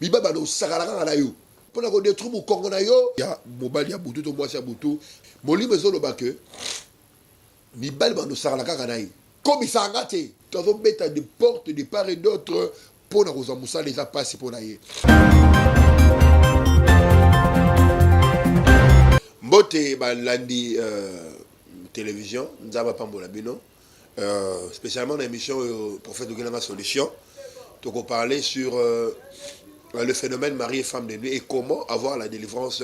Mibali bando sakalaka na yo. Pour qu'on détruire mon Congo na yo. Ya mobali ya butu to mwasi ya butu. Molimo ezoloba que mibali bando sakalaka na yo. Comme ils s'engagent, tu as mettre des portes de part et d'autre pour na koza musa les a passé pour na ye. Mbote ba landi télévision, nzaba pambola bino. Spécialement dans l'émission Prophète de la Solution, donc on parlait sur le phénomène mari et femme de nuit et comment avoir la délivrance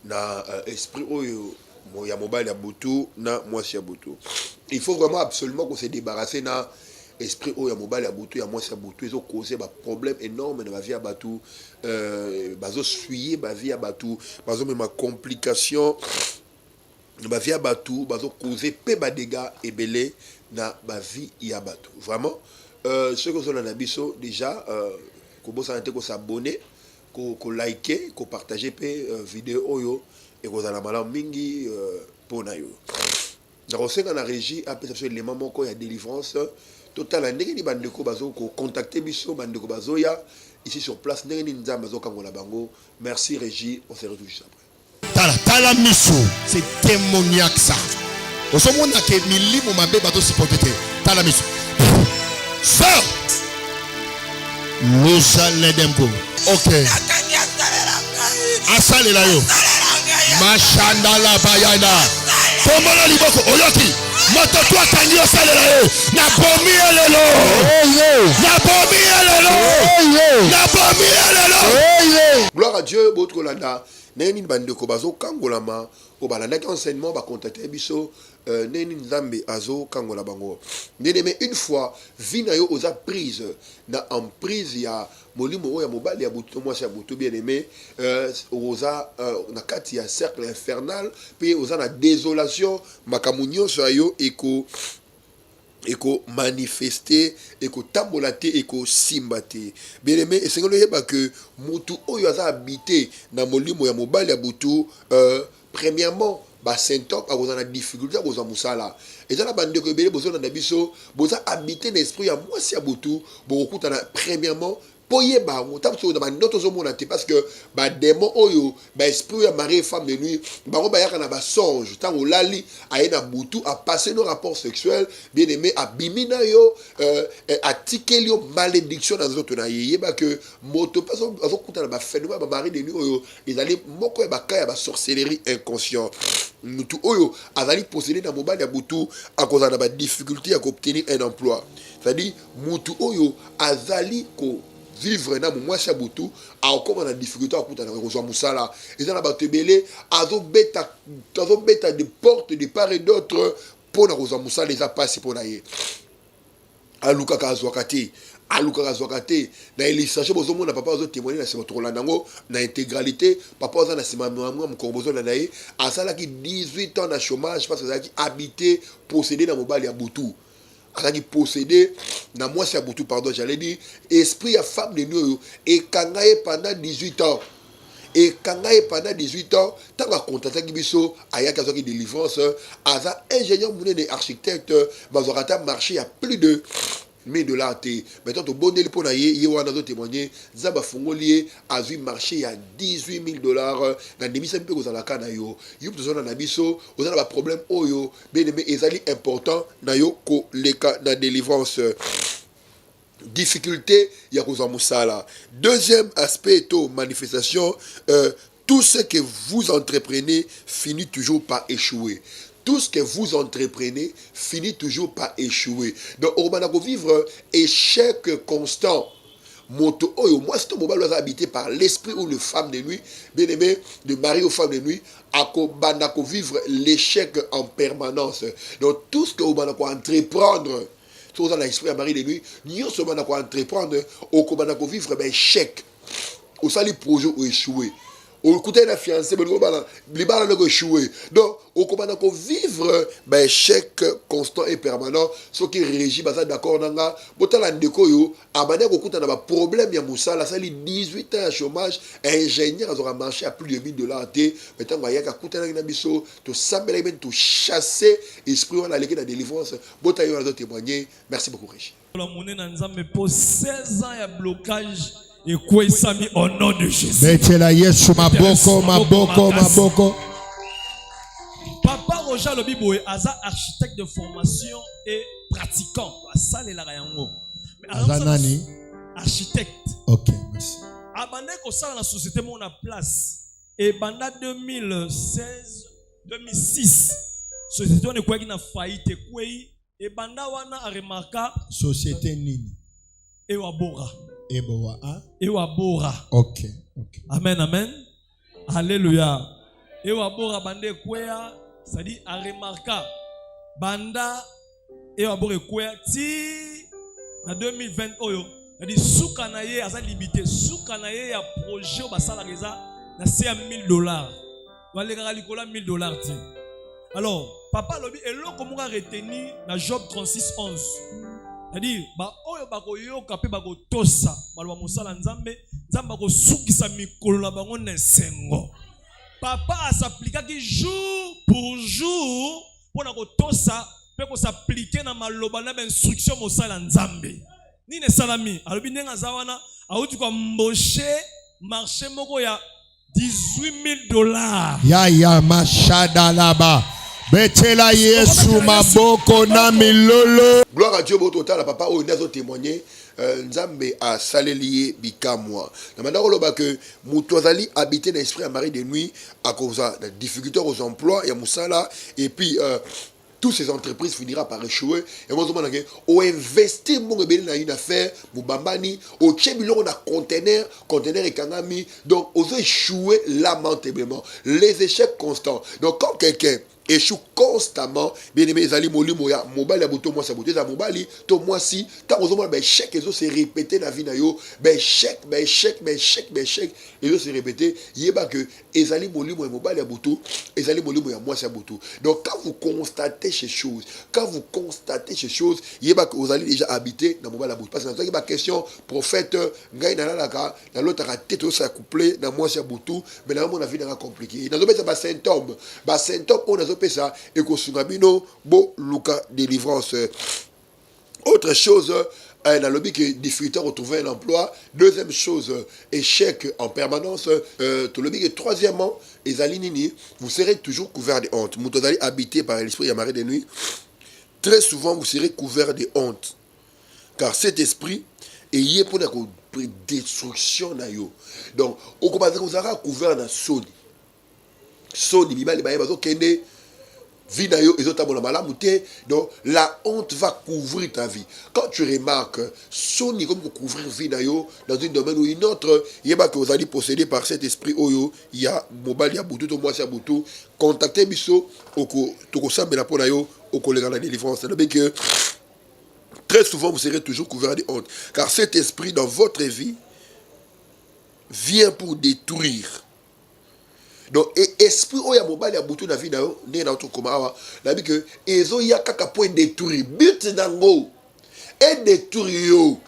dans l'esprit où il y a mobile à Boutou, na moi à Boutou. Il faut vraiment absolument qu'on se débarrasse dans l'esprit où il y a mobile à Boutou, il y a moi à Boutou, ils ont causé des problèmes énormes dans la vie à Boutou, ils ont suivi la vie à Boutou, ils ont même complication. Ba vie à Batou, bazo causer peu de dégâts et belé na ba vie ya Batou. Vraiment, ceux qui sont dans l'abisso déjà, qu'on bosse en ko s'abonner, qu'on liker, qu'on partager pe vidéo oyo et qu'on a la malade mingi pour na yo. Dans le dans la régie, après ça les mamans ko ya délivrance total la ndenge ni bandeko bazo ko contacter biso bandeko bazo ya ici sur place ndenge ni nzamba bazo kangola bango. Merci régie, on se retrouve juste après. Tala miso, c'est démoniaque ça. Au moment où que mili mon mabé bateau supporter. Tala miso. Sors. Nous allons dembo. Ok. Asale la yo. Machandala bayana. Comment la liboko oyoki. Moto toi kangi asale la yo. Na bomi elelo. Na bomi elelo. Na bomi elelo. Gloire à Dieu, votre landa. Neni bandeko bazo kangolama o balanda enseignement ba contacter biso neni nzambe azo kangola bango nene mais une fois vina yo oza prise na emprise ya molimo ya mobali ya buto moi ya buto bien aimé oza na kati ya cercle infernal puis oza na désolation makamunyo so yo eko manifester eko tambolate eko simbate bien aimé et c'est que yeba que mutu oyo aza habité na molimo ya mobali ya butu premièrement ba symptôme a cause na difficulté a cause musala et ça la bande ko belé bozo na biso boza habité l'esprit ya mwasi ya butu bokuta na premièrement poye ba motapo na bandoto zo mona te parce que ba démon oyo ba esprit ya mari et femme de nuit ba ko ba yaka na ba songe tango lali aina butu a passer nos rapports sexuels bien aimé a bimina yo a tikelio malédiction dans autres na yeba que moto pas azo kuta na ba phénomène ba mari de nuit oyo ils allaient moko ba kaya ba sorcellerie inconscient mutu oyo azali posséder na mobile ya butu à cause na ba difficulté à obtenir un emploi c'est-à-dire mutu oyo azali ko vivre na mwasi butu a comme na difficulté à kuta na kozwa musala et ça na ba tebele azo beta de porte de part et d'autre pour na kozwa musala les a passé pour na ye aluka kazwakati na illustration bozo mona papa ozo témoigner na sima tolandango na intégralité papa ozo na sima mwa mkombozo na ye asala ki 18 ans na chômage parce que ça qui habité posséder na mobile ya butu qui possédé na moi c'est Boutou pardon j'allais dire esprit à femme de nous et kangaye pendant 18 ans et kangaye pendant 18 ans tant à contacter biso aya kazo qui délivrance aza ingénieur mouné architecte bazorata marché à plus de $1000 maintenant to bonne pour na ye wana zo témoigner zaba fongolier a vu marché à $18,000 na demisa mpe ko zala kana yo yup to na biso ozana ba problème oyo bien aimé ezali important na yo ko leka na délivrance difficulté ya ko za musala. Deuxième aspect to manifestation tout ce que vous entreprenez finit toujours par échouer. Tout ce que vous entreprenez finit toujours par échouer. Donc, on va vivre échec constant. Moto oyo, moi, c'est un moment habité par l'esprit ou le femme de nuit, bien aimé, de mari ou femme de nuit, à vivre l'échec en permanence. Donc, tout ce que vous va entreprendre, tout ça, l'esprit à mari de nuit, nous sommes entreprendre, on va vivre l'échec. Au sali projet ou échoué. Au côté de la fiancée, les balles ont échoué. Donc, on commence à vivre un échec constant et permanent. Ce qui régit, d'accord, nanga. Botal en déco yo, abandé au côté d'un problème ya moussa, la salle 18 ans à chômage, ingénieur aura marché à plus de $1000. Maintenant, il y a qu'à côté d'un biseau, tout s'amener même tout chasser, esprit on a légué la délivrance. Botal yo a témoigné. Merci beaucoup, Régis. La monnaie n'a pas 16 ans de blocage. et kwesami au nom de Jésus. Betela Yesu maboko maboko maboko. Papa Roger Lobiboé, Aza architecte de formation et pratiquant. Ça les la yango. Mais Azanani architecte. OK, merci. Abandé ko ça la société mon a place et banda 2016 2006 société on est quoi qui na faillite quoi et banda wana a remarqué Société nini? Ewabora. Eboa a? Ewabora. OK, OK. Amen, amen. Alléluia. Ewabora bande kwea, ça dit a remarqué banda Ewabora kwea ti na 2020 oyo, ça dit souka na ye asa limité, souka na ye ya projet au basala reza na c'est $1000. Walekaka likola $1000 ti. Alors, papa lobi eloko monga retenu na Job 36:11. C'est-à-dire, oyo bako yoka pe bako tosa, balwa musala nzambe, nzamba ko sukisa mikolo na bango nesengo. Papa a s'appliquer ki jour pour jour pour na ko tosa pe ko s'appliquer na maloba na instruction musala nzambe. Ni ne salami, alobi ndenga zawana, auti ko mboshe marché moko ya $18,000. Ya mashada laba. Betela Yesu maboko na milolo. Gloire à Dieu, bon total, papa, oh, nous avons témoigné, Nzambe a salé bikamwa. Nous avons que Moutouazali habitait dans l'esprit à Marie de nuit à cause de difficultés aux emplois, il y a Moussala, et puis toutes ces entreprises finira par échouer. Et moi, je me dis, on investit dans une affaire, Moubambani, au Tchébilo, on a conteneur et Kangami, donc on a échoué lamentablement. Les échecs constants. Donc quand quelqu'un échoue constamment, bien aimé, les alliés molimoya, mobile abuto moi saboté, ça mobile, to moi si, tant aux hommes, ben chèque, et ça se répété dans la vie nayo, ben chèque, et ça se répété, yéba que les alliés molimoya mobile abuto, les alliés molimoya moi saboto. Donc quand vous constatez ces choses, yéba que vous allez déjà habiter dans mobile abuto. Parce que c'est une question, prophète, gagne dans l'autre à tête, ça a couplé dans moi saboto, mais dans mon avis, c'est compliqué. Dans le c'est pas symptôme, on a ça et que Sungabino bo Luca délivrance. Autre chose, dans le but que difficulté à retrouver un emploi. Deuxième chose, échec en permanence. Tout le but que troisièmement, les alinini, vous serez toujours couvert de honte. Vous allez habiter par l'esprit Yamaré de nuit. Très souvent, vous serez couvert de honte, car cet esprit est lié pour la destruction na yo. Donc, au commence vous aurez couvert dans Sony. Sony, bibali baye bazo kende. Donc la honte va couvrir ta vie. Quand tu remarques Sony comme couvrir vie dans un domaine ou une autre, il y a que vous allez posséder par cet esprit oyo, il y a mobile, il y a boutou, moi c'est boutou, contactez biso oko toko sambela pona yo oko le la délivrance. C'est que très souvent vous serez toujours couvert de honte, car cet esprit dans votre vie vient pour détruire. Donc esprit oya mobile ya butu na vie na yo ne na otokoma awa na bi que ezo ya kaka point détruire but nango et détruire yo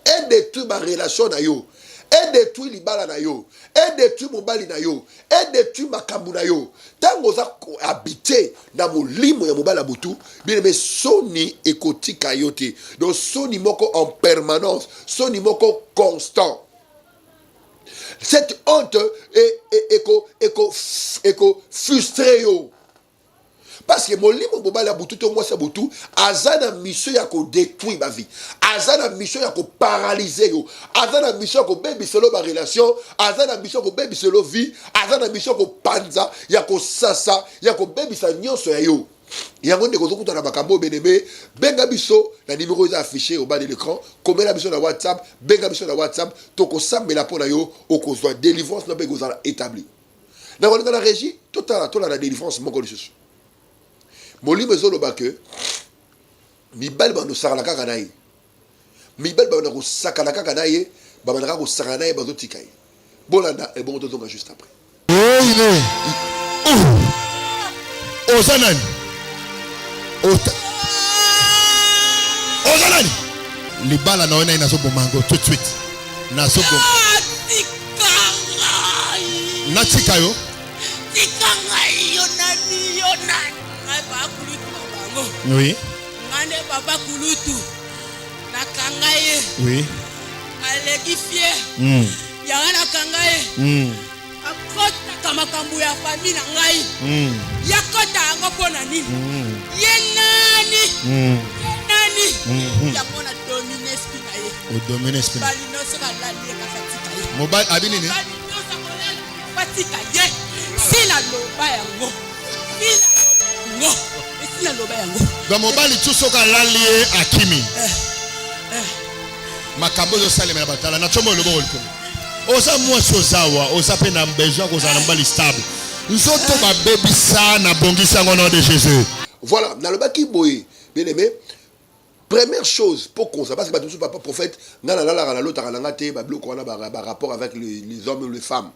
et détruire ma relation na yo et détruire libala na yo et détruire mobile na yo et détruire makambu na yo tango za habiter na molimo ya mobile ya butu bien mais soni ekotika yote donc soni moko en permanence soni moko constant. Cette honte est frustrée. Parce que mon livre, azana mission ya ko détruire ma vie. Azana mission ya ko paralyser yo. Azana mission ya ko baby solo ma relation. Azana mission ya ko baby solo vie. Azana mission ya ko panza. Ya ko sasa. Ya ko baby sa nyonso ya yo. Yango ndeko zokuta na bakambo beneme benga biso na numéro affiché au bas de l'écran komela biso na WhatsApp benga biso na WhatsApp toko sambela pona yo okozwa délivrance na be gozala établi na ko na régie total la délivrance moko lisusu molimo zolo ba que mibal ba no sala kaka nayi mibal ba no ko sakala kaka nayi ba banaka ko sakala nayi ba zo tikai bolanda et bon tozonga juste après Osanani Osanani libala na ona inazo bomango tout de suite nazo bom natika yo ngai ba kulutu bango oui ngane baba kulutu nakanga ye oui aleki fier yango nakanga ye akotaka makambo ya fami na ngai yakota yango mpo na nini ye nani yango na domine espi na ye odomine esprit bali nyonso balali ye kafatika ye mobile abini ni bali nyonso kolali fatika ye si naloba yango esi naloba yango donc mobile tu soka lali ye akimi makambo ozosalema na batala na tshombo oloba olikomi oza mwasi ozawa oza mpe na besoin kozala na mobali stable nzoto babebisa na bongisa yango nom de Jésus. Voilà, nalobaki boye, bien aimé. Première chose pour qu'on sache, parce que tout papa prophète, n'a l'autre rapport avec les hommes ou les femmes.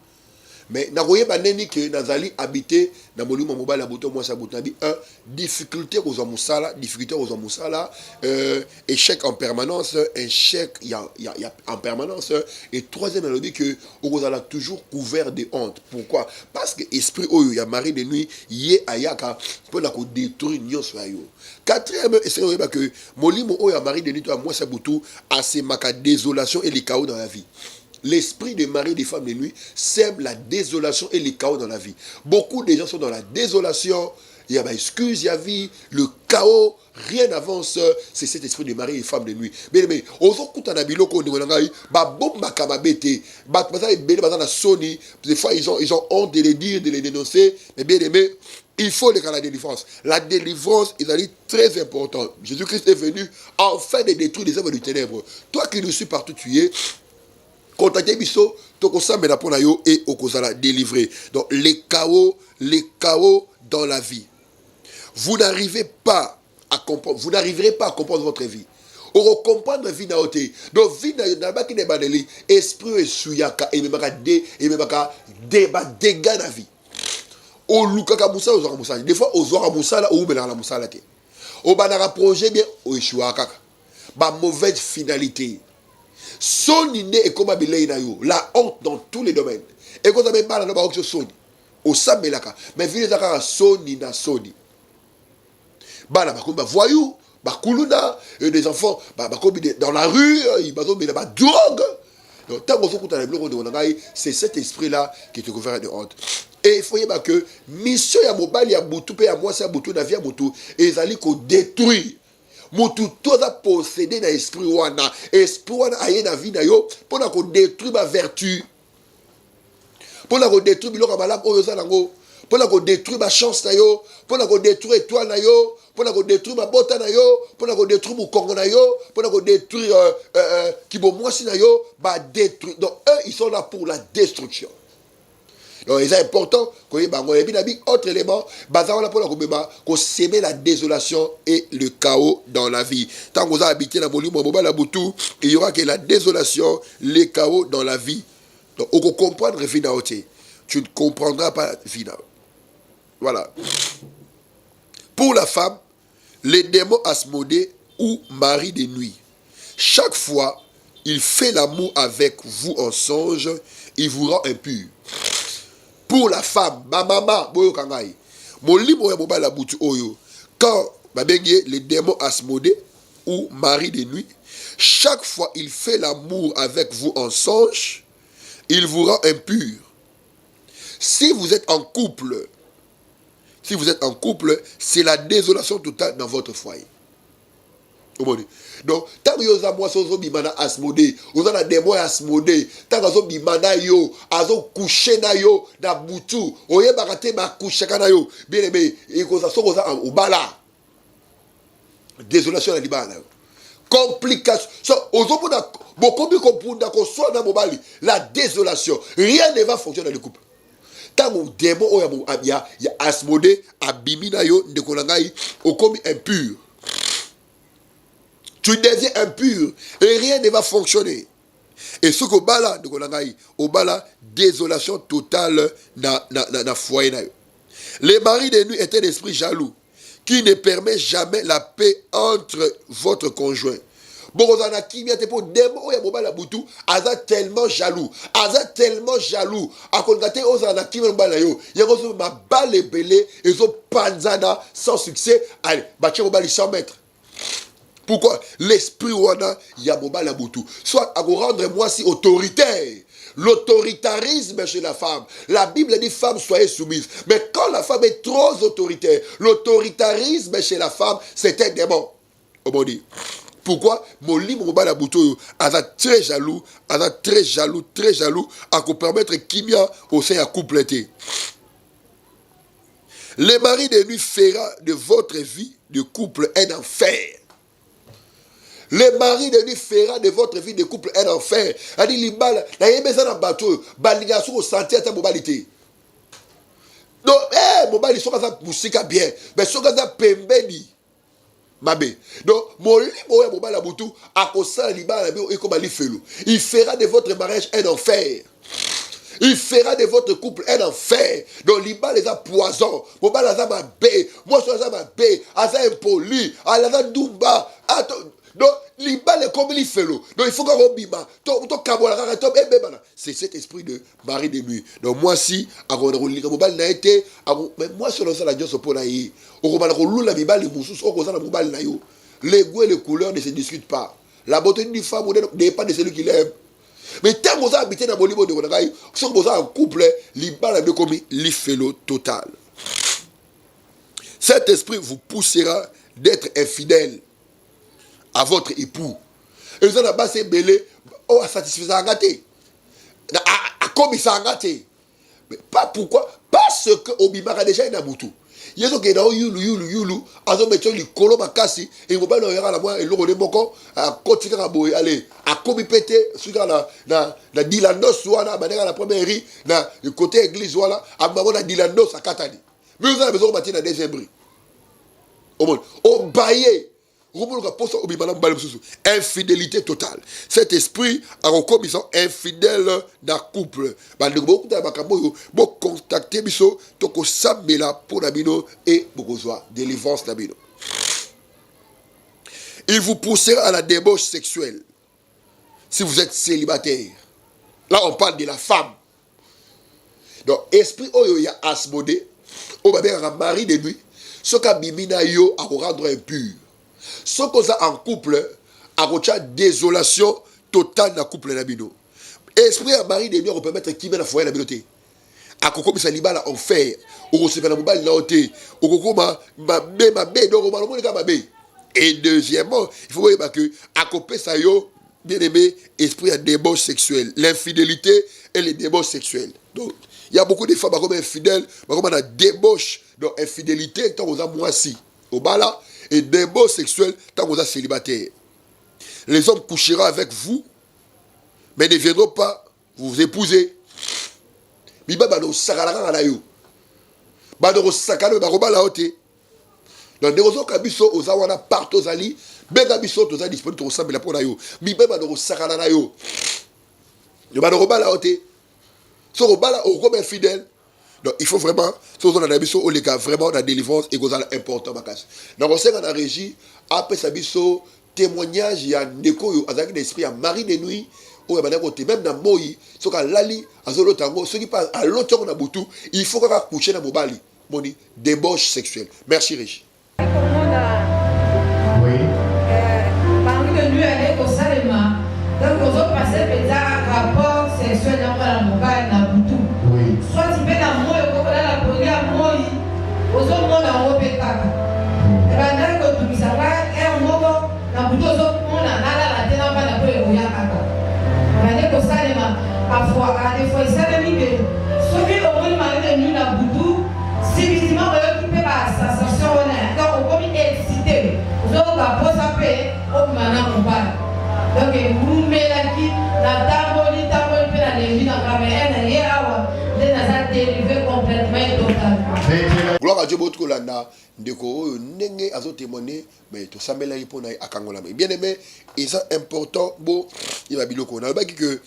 Mais naroye baneni que nazali habité na molimo mobile aboto moi sa botabi un difficulté aux amusala échec en permanence échec il y a en permanence et troisième elle dit que on a toujours couvert de honte. Pourquoi? Parce que esprit oyo ya mari de nuit yé ayaka pour la détruire nyonso ayo. Quatrième c'est que molimo oyo ya mari de nuit toi moi sa botou a ces maka désolation et les chaos dans la vie. L'esprit de mari et des femmes de nuit sème la désolation et le chaos dans la vie. Beaucoup de gens sont dans la désolation, il y a excuse, il y a vie, le chaos, rien n'avance. C'est cet esprit de mari et femmes de nuit. Mais des fois ils ont honte de les dire, de les dénoncer. Mais bien aimé, il faut les la délivrance. La délivrance est très importante. Jésus-Christ est venu afin de détruire les œuvres du ténèbre. Toi qui nous suis partout tu es. Contactez Bisso, Tokosambena Ponayo et Okozala délivré. Donc les chaos dans la vie. Vous n'arriverez pas à comprendre votre vie. On comprendre la vie naoté. Donc vie na baki ne badeli esprit suyaka et memaka dégâts na vie. O lukaka musala ozora musala. Des fois ozora musala ou bela la musala te. O banara projet bien o échouaka. Ba mauvaise finalité. Son idée est comme la honte dans tous les domaines. Et quand on a mal à la son, au Sambelaka, mais vu les accords Sony na Sony. Bala bakumba voyou, bakuluna, des enfants, dans la rue, ils ont mis la drogue. Donc, tant qu'on s'occupe dans les blocs de Wanagaï, c'est cet esprit-là qui te gouverne de honte. Et il faut y avoir que mission ya mobile ya Boutou, ya moi, c'est Boutou, na via Boutou, et ils allaient qu'on détruit. Mutu toza possédé na esprit wana aye na vie na yo pona ko détruire ma vertu pona ko détruire biloko malamu oyo za nango pona ko détruire ma chance na yo pona ko détruire étoile na yo pona ko détruire ma bota na yo pona ko détruire mukongo na yo pona ko détruire kibomwasi na yo ba détruire. Donc eux ils sont là pour la destruction. Donc c'est important qu'on ait autre élément basant là pour qu'on sème la désolation et le chaos dans la vie. Tant qu'on a habité dans le monde il y aura que la désolation, le chaos dans la vie. Donc on comprend la vie dans tu ne comprendras pas la vie. Voilà. Pour la femme, les démons Asmodée ou mari de nuit. Chaque fois, il fait l'amour avec vous en songe, il vous rend impur. Pour la femme, ma maman, boyo kangai, mon libre mobile la boutu oyo, quand les démons Asmodée ou mari de nuit, chaque fois il fait l'amour avec vous en songe, il vous rend impur. Si vous êtes en couple, c'est la désolation totale dans votre foyer. Donc, tant que vous avez bimana Asmodée, vous avez des démons Asmodée, tant que vous avez bimana yo, azo couché na yo, na boutou, oye bakate ma couché kana yo, bien aimé, et que vous avez au bala. Désolation na libana. Complication. So, ozo pona, beaucoup de comprendre qu'on soit dans mobali, la désolation. Rien ne va fonctionner dans le couple. Tant que démon ya Asmodée, abimina yo, ndekonangai, okomi impur. Tu deviens impur et rien ne va fonctionner. Et ce qu'au bala, désolation totale dans foyer. Les maris de nuit étaient d'esprit jaloux qui ne permet jamais la paix entre votre conjoint. Borozana kimia te po demo ya mobala butu aza tellement jaloux akongate ozana kimia mobala yo yango ma balle belé ezo panzana sans succès allez bache mobali 100 mètres. Pourquoi? L'esprit wana ya mobali abutu. Soit à rendre moi si autoritaire. L'autoritarisme chez la femme. La Bible dit femme soyez soumise. Mais quand la femme est trop autoritaire, l'autoritarisme chez la femme, c'est un démon. On dit. Pourquoi? Moli mobali abutu a très jaloux, très jaloux à vous permettre kimia au sein à compléter. Le mari de nuit fera de votre vie de couple un enfer. Le mari de nuit fera de votre vie de couple un enfer. A dit libala, na yebeza na bateau, balinga sou sentir ta mobilité. Donc, mobali soka za musika bien, mais soka za pembeni. Mabe. Donc, mon libo ya mobali abutu, akosa libala bi ekoma lifelo. Il fera de votre mariage un enfer. Il fera de votre couple un enfer. Donc, l'Iba les a poison. Moba les a ma bé. Moi, je les ma bé. Aza impoli. Alaza douba. Donc, l'Iba les comme il fait l'eau. Donc, il faut qu'on bima. C'est cet esprit de mari de nuit. Donc, moi, si, mais moi, selon ça, la Dieu se pose là. Les goûts et les couleurs ne se discutent pas. La beauté d'une femme n'est pas de celui qui l'aime. Mais tant que vous habitez dans le monde de Gonaï, si vous êtes en couple, l'Iba de commis l'ifélo total. Cet esprit vous poussera d'être infidèle à votre époux. Et vous allez passer belé, oh, satisfaisant à gâter. À commis ça à gâter. Mais pas pourquoi? Parce que Obimara déjà est dans Boutou. Il y a des gens qui sont yulu, azo mettre les colo makasi et vous allez voir la moi et l'eau de moko à côté à boy aller à commis pété sur la Dilandos soit la première riz na le côté église voilà à la Dilandos à Katani. Mais vous avez besoin de bâtir la deuxième riz. Au monde au baillé. Infidélité totale. Cet esprit a reconnu infidèle dans le couple. Contacter biso toko samela pour nabino et bokozwa délivrance nabino. Il vous poussera à la débauche sexuelle si vous êtes célibataire. Là on parle de la femme. Donc esprit oyo ya asmodé au babé mari de nuit ce kabimina yo a rendre impur. Ce qu'on a en couple, a désolation totale dans le couple nabino. Esprit à mari de nuit, on peut mettre qui met la foyer nabino te. A koko bisa libala en fer. O recevait la mobile na ote. O koko ma bé donc on va le ma bé. Et deuxièmement, il faut voir que à copé ça yo bien aimé esprit à débauche sexuelle, l'infidélité et les débauches sexuelles. Donc il y a beaucoup de femmes comme infidèles, comme on a débauche, donc infidélité tant on a moisi. Au bala et débauche sexuelle tant que vous êtes célibataire. Les hommes coucheront avec vous, mais ne viendront pas vous épouser. Biba bano sakalaka na yo. Bano sakalo ba roba la hote. Dans des raisons kabiso ozawana partout ali, benga biso toza disponible to sambela pour na yo. Biba bano sakala na yo. Yo bano roba la hote. So roba la o comme infidèle. Donc, il faut vraiment, si on a les gars, vraiment, la délivrance est important. Donc, on sait qu'on a régi, après ça, témoignage, il y a un écho, il y a un esprit, à Marie de nuit, même dans Moïse, ceux qui ont lali, ceux qui parlent à l'autre, on a boutou, il faut qu'on couche dans Mobali. Moni, débauche sexuelle. Merci, Régie. Oui. Marie de nuit, elle est au Salema. Donc, on va passer un rapport sexuel dans la Mobali, dans Boutou. Soit tu mets dans moi, la police à moi, aux autres mondes en haut, et bien, là, quand tu dis ça, un moment, dans Boutou, aux autres mondes, la tête en bas, la police, il y a un peu. Pour ça, parfois, à des fois, il s'est mis de. Sauf que au moins, Marie de nuit, dans Boutou, si visiblement, on peut pas sa sensation, donc on peut exciter. Aux autres, on peut s'appeler, on maintenant, on parle. Donc, vous mettez la qui, la table, la l'énergie dans la caméra, et là, dérivé complètement totalement. Gloire à Dieu, beaucoup de landa, ndeko nenge azo témoigner, mais tout ça mela pour na akangola. Bien aimé, et ça important, bon, il va biloko. On a pas que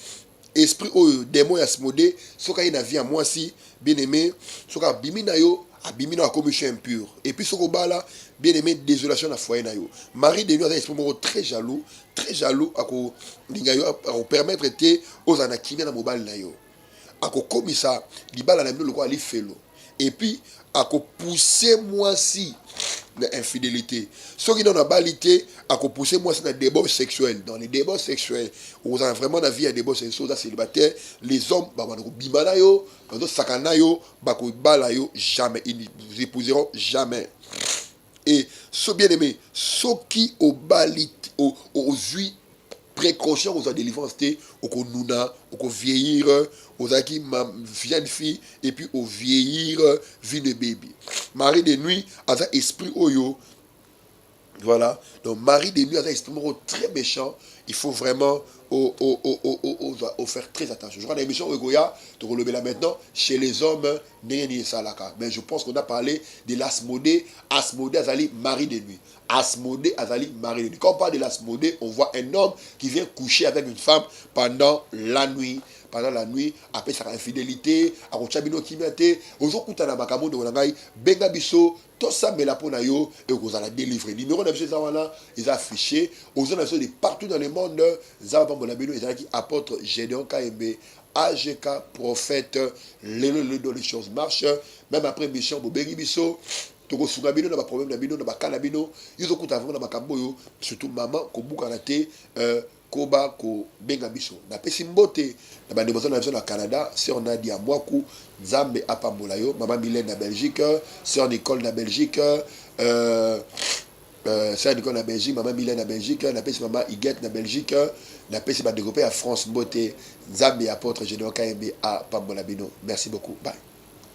esprit au démon asmodé, ce qu'il a vie à moi si, bien aimé, ce qu'a bimina yo, abimina a commission impur. Et puis ce qu'on là, bien aimé, désolation na foyer na yo. Marie de nous a un esprit très jaloux à ko lingayo à permettre de aux anakimia na mobile na yo. À ko comme ça, libala na mino le quoi ali felo. Et puis à ko pousser moi si l'infidélité. Ceux qui n'ont pas balité, à pousser moi c'est un débat sexuel. Dans les débats sexuels, où on a vraiment la vie à débat sexuel, célibataire, les hommes, bah, bimanayo, sakanayo, balayo, jamais. Ils vous épouseront jamais. Et ce bien aimé, ceux qui ont balité, aux huit précautions aux délivrance, aux nouna, aux vieillir, aux qui ma jeune fille, et puis aux vieillir, vie de bébé. Marie de nuit, a un esprit oyo. Voilà. Donc, Marie de nuit, a un esprit très méchant. Il faut vraiment faire très attention. Je crois que l'émission Ogoya, tu relever là maintenant, chez les hommes, mais je pense qu'on a parlé de l'Asmodée. Asmodée Azali, Marie de nuit. Asmodée Azali, Marie de nuit. Quand on parle de l'Asmodée, on voit un homme qui vient coucher avec une femme pendant la nuit. Pendant la nuit, après sa infidélité, à Rochabino Kimate, aujourd'hui, on a Makamo de Wangai, Bengabiso, tout ça, mais la ponayo, et on a délivré. Numéro 9, ils ont affiché, aux gens de partout dans le monde, Zabambolabino, ils ont qui apôtre Gédéon KMB, AGK, prophète, les choses marchent, même après mission, Bengibiso. Toko sungabino na ba problème na bino na ba kala bino yuzo kuta vraiment na makambo yo surtout maman ko buka na te koba ko benga biso na pesi mbote na ba ndebozo na biso na Canada sœur Nadia Mwaku Nzambe apambola yo maman Mylène na Belgique sœur Nicole na Belgique sœur Nicole na Belgique maman Mylène na Belgique na pesi maman Iguette na Belgique na pesi ba développé à France mbote Nzambe apôtre Gédéon KMB apambola bino merci beaucoup bye.